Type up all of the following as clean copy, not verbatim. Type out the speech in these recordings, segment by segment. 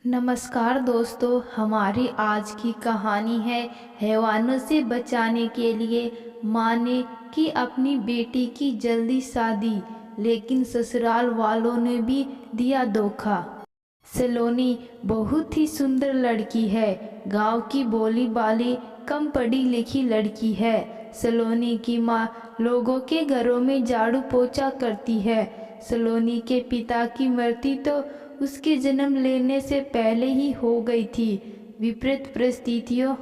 नमस्कार दोस्तों, हमारी आज की कहानी है हैवानों से बचाने के लिए माँ ने की अपनी बेटी की जल्दी शादी, लेकिन ससुराल वालों ने भी दिया धोखा। सलोनी बहुत ही सुंदर लड़की है। गांव की भोली भाली कम पढ़ी लिखी लड़की है। सलोनी की माँ लोगों के घरों में झाड़ू पोछा करती है। सलोनी के पिता की मृत्यु तो उसके जन्म लेने से पहले ही हो गई थी। विपरीत परिस्थितियों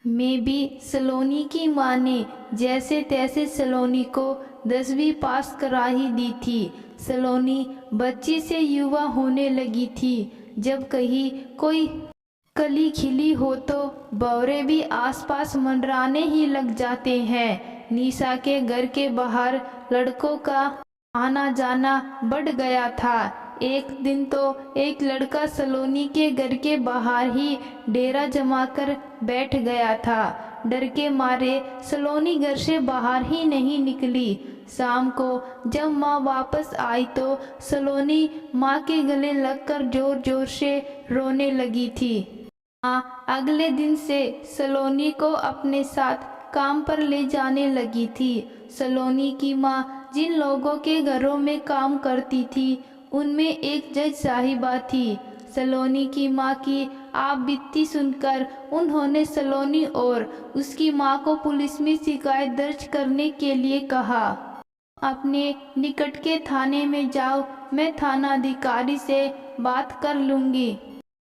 में भी सलोनी की माँ ने जैसे तैसे सलोनी को 10वीं पास करा ही दी थी। सलोनी बच्ची से युवा होने लगी थी। जब कहीं कोई कली खिली हो तो भौरे भी आसपास मंडराने ही लग जाते हैं। निशा के घर के बाहर लड़कों का आना जाना बढ़ गया था। एक दिन तो एक लड़का सलोनी के घर के बाहर ही डेरा जमाकर बैठ गया था। डर के मारे सलोनी घर से बाहर ही नहीं निकली। शाम को जब माँ वापस आई तो सलोनी माँ के गले लगकर जोर जोर से रोने लगी थी। माँ अगले दिन से सलोनी को अपने साथ काम पर ले जाने लगी थी। सलोनी की माँ जिन लोगों के घरों में काम करती थी उनमें एक जज साहिबा थी। सलोनी की माँ की आप बीती सुनकर उन्होंने सलोनी और उसकी माँ को पुलिस में शिकायत दर्ज करने के लिए कहा। अपने निकट के थाने में जाओ, मैं थानाधिकारी से बात कर लूँगी।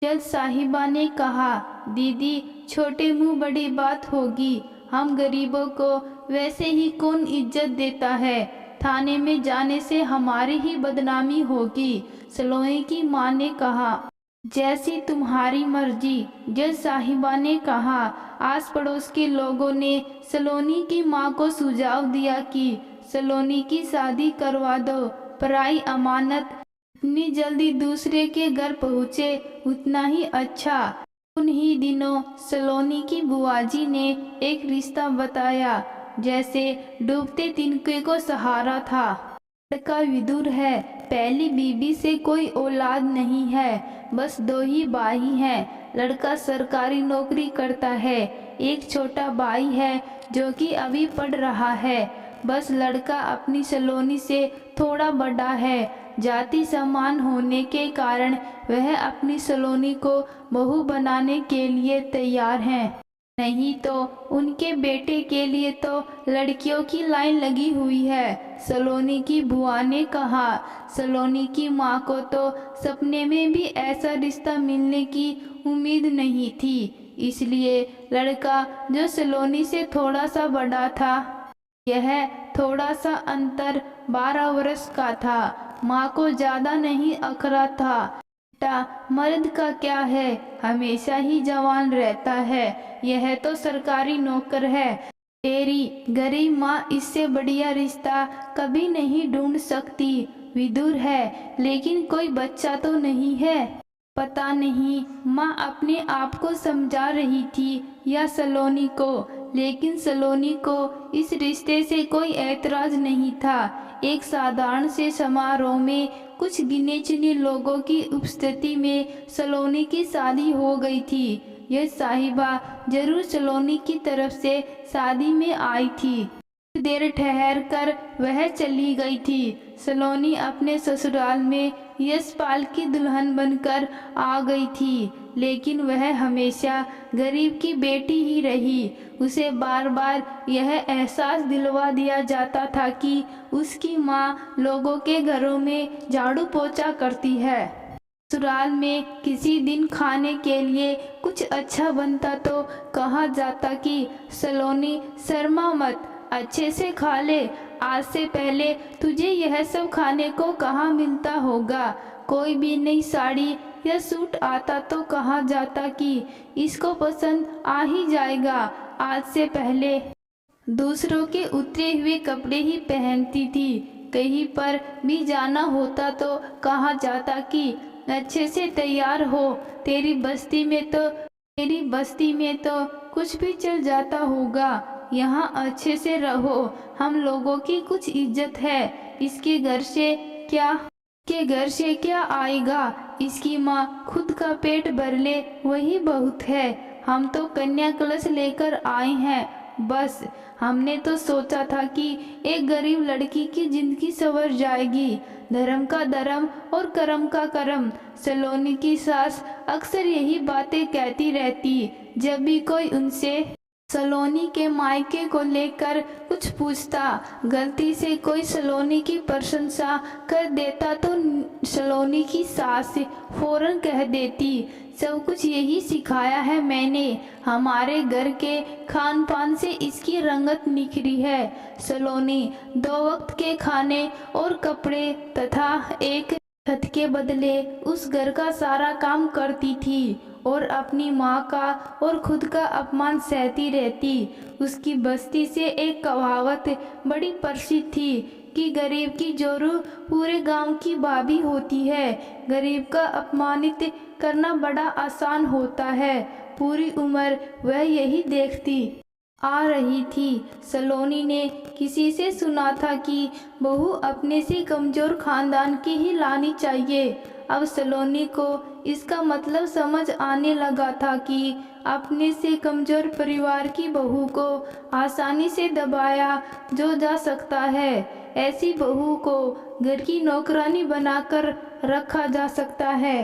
जज साहिबा ने कहा, दीदी छोटे मुंह बड़ी बात होगी। हम गरीबों को वैसे ही कौन इज्जत देता है। थाने में जाने से हमारी ही बदनामी होगी। सलोनी की माँ ने कहा, जैसी तुम्हारी मर्जी। जज साहिबा ने कहा। आस पड़ोस के लोगों ने सलोनी की माँ को सुझाव दिया कि सलोनी की शादी करवा दो। पराई अमानत जितनी जल्दी दूसरे के घर पहुँचे उतना ही अच्छा। उन्हीं दिनों सलोनी की बुआजी ने एक रिश्ता बताया जैसे डूबते तिनके को सहारा था। लड़का विदुर है, पहली बीबी से कोई औलाद नहीं है, बस 2 ही भाई हैं। लड़का सरकारी नौकरी करता है। एक छोटा भाई है जो कि अभी पढ़ रहा है। बस लड़का अपनी सलोनी से थोड़ा बड़ा है। जाति समान होने के कारण वह अपनी सलोनी को बहू बनाने के लिए तैयार हैं। नहीं तो उनके बेटे के लिए तो लड़कियों की लाइन लगी हुई है। सलोनी की बुआ ने कहा। सलोनी की माँ को तो सपने में भी ऐसा रिश्ता मिलने की उम्मीद नहीं थी। इसलिए लड़का जो सलोनी से थोड़ा सा बड़ा था, यह थोड़ा सा अंतर 12 वर्ष का था। माँ को ज्यादा नहीं अखरा था। बेटा मर्द का क्या है, हमेशा ही जवान रहता है। यह तो सरकारी नौकर है। तेरी गरीब माँ इससे बढ़िया रिश्ता कभी नहीं ढूंढ सकती। विदुर है लेकिन कोई बच्चा तो नहीं है। पता नहीं माँ अपने आप को समझा रही थी या सलोनी को, लेकिन सलोनी को इस रिश्ते से कोई ऐतराज नहीं था। एक साधारण से समारोह में कुछ गिने चुने लोगों की उपस्थिति में सलोनी की शादी हो गई थी। यह साहिबा जरूर सलोनी की तरफ से शादी में आई थी। कुछ देर ठहर कर वह चली गई थी। सलोनी अपने ससुराल में यशपाल की दुल्हन बनकर आ गई थी, लेकिन वह हमेशा गरीब की बेटी ही रही। उसे बार बार यह एहसास दिलवा दिया जाता था कि उसकी माँ लोगों के घरों में झाड़ू पोछा करती है। ससुराल में किसी दिन खाने के लिए कुछ अच्छा बनता तो कहा जाता कि सलोनी शर्मा मत, अच्छे से खा ले। आज से पहले तुझे यह सब खाने को कहाँ मिलता होगा। कोई भी नई साड़ी या सूट आता तो कहा जाता कि इसको पसंद आ ही जाएगा। आज से पहले दूसरों के उतरे हुए कपड़े ही पहनती थी। कहीं पर भी जाना होता तो कहा जाता कि अच्छे से तैयार हो, तेरी बस्ती में तो कुछ भी चल जाता होगा। यहाँ अच्छे से रहो, हम लोगों की कुछ इज्जत है। इसके घर से क्या के घर से क्या आएगा, इसकी माँ खुद का पेट भर ले वही बहुत है। हम तो कन्या कलश लेकर आए हैं बस। हमने तो सोचा था कि एक गरीब लड़की की जिंदगी संवर जाएगी। धर्म का धर्म और कर्म का कर्म। सलोनी की सास अक्सर यही बातें कहती रहती जब भी कोई उनसे सलोनी के मायके को लेकर कुछ पूछता। गलती से कोई सलोनी की प्रशंसा कर देता तो सलोनी की सास फौरन कह देती, सब कुछ यही सिखाया है मैंने। हमारे घर के खान पान से इसकी रंगत निखरी है। सलोनी 2 वक्त के खाने और कपड़े तथा एक छत के बदले उस घर का सारा काम करती थी और अपनी माँ का और खुद का अपमान सहती रहती। उसकी बस्ती से एक कहावत बड़ी प्रसिद्ध थी कि गरीब की जोरू पूरे गांव की भाभी होती है। गरीब का अपमानित करना बड़ा आसान होता है। पूरी उम्र वह यही देखती आ रही थी। सलोनी ने किसी से सुना था कि बहू अपने से कमजोर खानदान की ही लानी चाहिए। अब सलोनी को इसका मतलब समझ आने लगा था कि अपने से कमजोर परिवार की बहू को आसानी से दबाया जो जा सकता है। ऐसी बहू को घर की नौकरानी बनाकर रखा जा सकता है।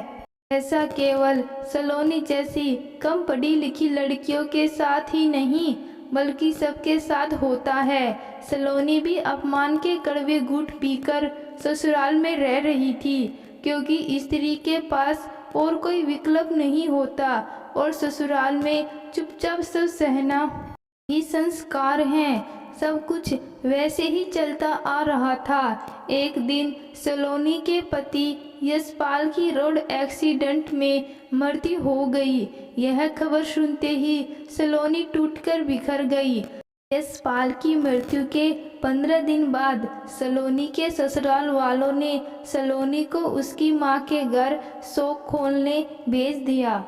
ऐसा केवल सलोनी जैसी कम पढ़ी लिखी लड़कियों के साथ ही नहीं बल्कि सबके साथ होता है। सलोनी भी अपमान के कड़वे घूंट पीकर ससुराल में रह रही थी क्योंकि स्त्री के पास और कोई विकल्प नहीं होता और ससुराल में चुपचाप सब सहना ही संस्कार हैं। सब कुछ वैसे ही चलता आ रहा था। एक दिन सलोनी के पति यशपाल की रोड एक्सीडेंट में मृत्यु हो गई। यह खबर सुनते ही सलोनी टूटकर बिखर गई। यशपाल की मृत्यु के 15 दिन बाद सलोनी के ससुराल वालों ने सलोनी को उसकी मां के घर शोक खोलने भेज दिया।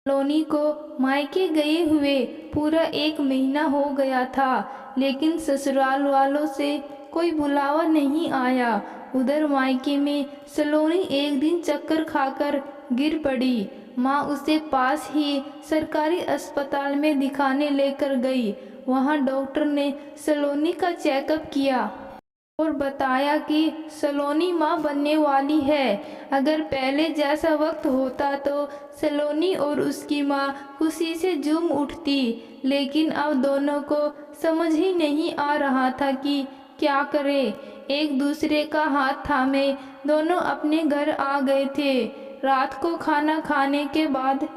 सलोनी को मायके गए हुए पूरा 1 महीना हो गया था, लेकिन ससुराल वालों से कोई बुलावा नहीं आया। उधर मायके में सलोनी एक दिन चक्कर खाकर गिर पड़ी। माँ उसे पास ही सरकारी अस्पताल में दिखाने लेकर गई। वहाँ डॉक्टर ने सलोनी का चेकअप किया और बताया कि सलोनी माँ बनने वाली है। अगर पहले जैसा वक्त होता तो सलोनी और उसकी माँ खुशी से झूम उठती, लेकिन अब दोनों को समझ ही नहीं आ रहा था कि क्या करे। एक दूसरे का हाथ थामे दोनों अपने घर आ गए थे। रात को खाना खाने के बाद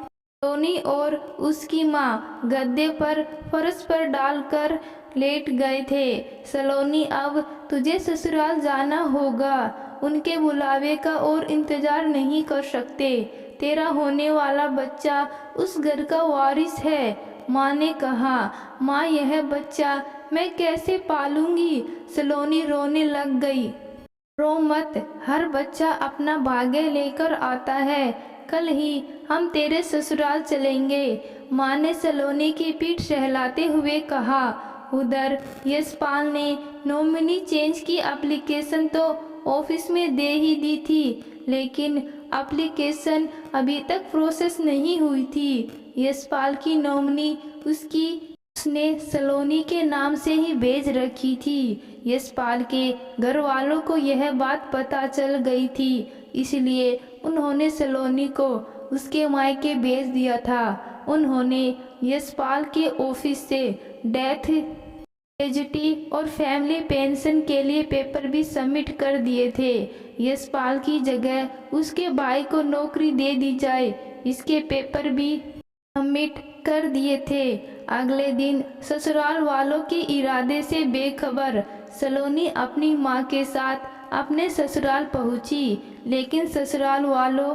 सलोनी और उसकी माँ गद्दे पर फर्श पर डालकर लेट गए थे। सलोनी, अब तुझे ससुराल जाना होगा। उनके बुलावे का और इंतजार नहीं कर सकते। तेरा होने वाला बच्चा उस घर का वारिस है। माँ ने कहा। माँ, यह बच्चा मैं कैसे पालूंगी? सलोनी रोने लग गई। रो मत, हर बच्चा अपना भाग्य लेकर आता है। कल ही हम तेरे ससुराल चलेंगे। माँ ने सलोनी की पीठ सहलाते हुए कहा। उधर यशपाल ने नॉमिनी चेंज की एप्लीकेशन तो ऑफिस में दे ही दी थी, लेकिन एप्लीकेशन अभी तक प्रोसेस नहीं हुई थी। यशपाल की नॉमिनी उसने सलोनी के नाम से ही भेज रखी थी। यशपाल के घर वालों को यह बात पता चल गई थी, इसलिए उन्होंने सलोनी को उसके मायके भेज दिया था। उन्होंने यशपाल के ऑफिस से डेथ ग्रेजुटी और फैमिली पेंशन के लिए पेपर भी सबमिट कर दिए थे। यशपाल की जगह उसके भाई को नौकरी दे दी जाए, इसके पेपर भी सबमिट कर दिए थे। अगले दिन ससुराल वालों के इरादे से बेखबर सलोनी अपनी माँ के साथ अपने ससुराल पहुंची, लेकिन ससुराल वालों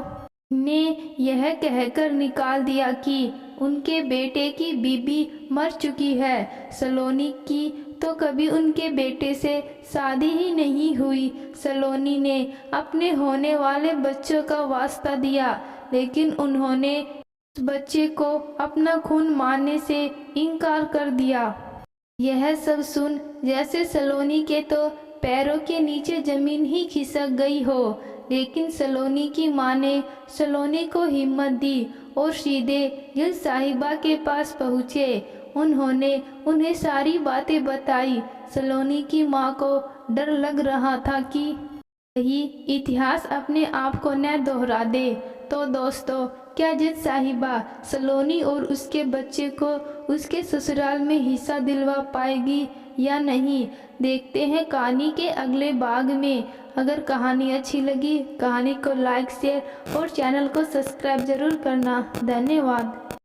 ने यह कहकर निकाल दिया कि उनके बेटे की बीबी मर चुकी है। सलोनी की तो कभी उनके बेटे से शादी ही नहीं हुई। सलोनी ने अपने होने वाले बच्चों का वास्ता दिया, लेकिन उन्होंने उस बच्चे को अपना खून मानने से इनकार कर दिया। यह सब सुन जैसे सलोनी के तो पैरों के नीचे जमीन ही खिसक गई हो। लेकिन सलोनी की माँ ने सलोनी को हिम्मत दी और सीधे गिल साहिबा के पास पहुँचे। उन्होंने उन्हें सारी बातें बताई। सलोनी की माँ को डर लग रहा था कि कहीं इतिहास अपने आप को न दोहरा दे। तो दोस्तों, क्या जिल साहिबा सलोनी और उसके बच्चे को उसके ससुराल में हिस्सा दिलवा पाएगी या नहीं, देखते हैं कहानी के अगले भाग में। अगर कहानी अच्छी लगी, कहानी को लाइक शेयर और चैनल को सब्सक्राइब जरूर करना। धन्यवाद।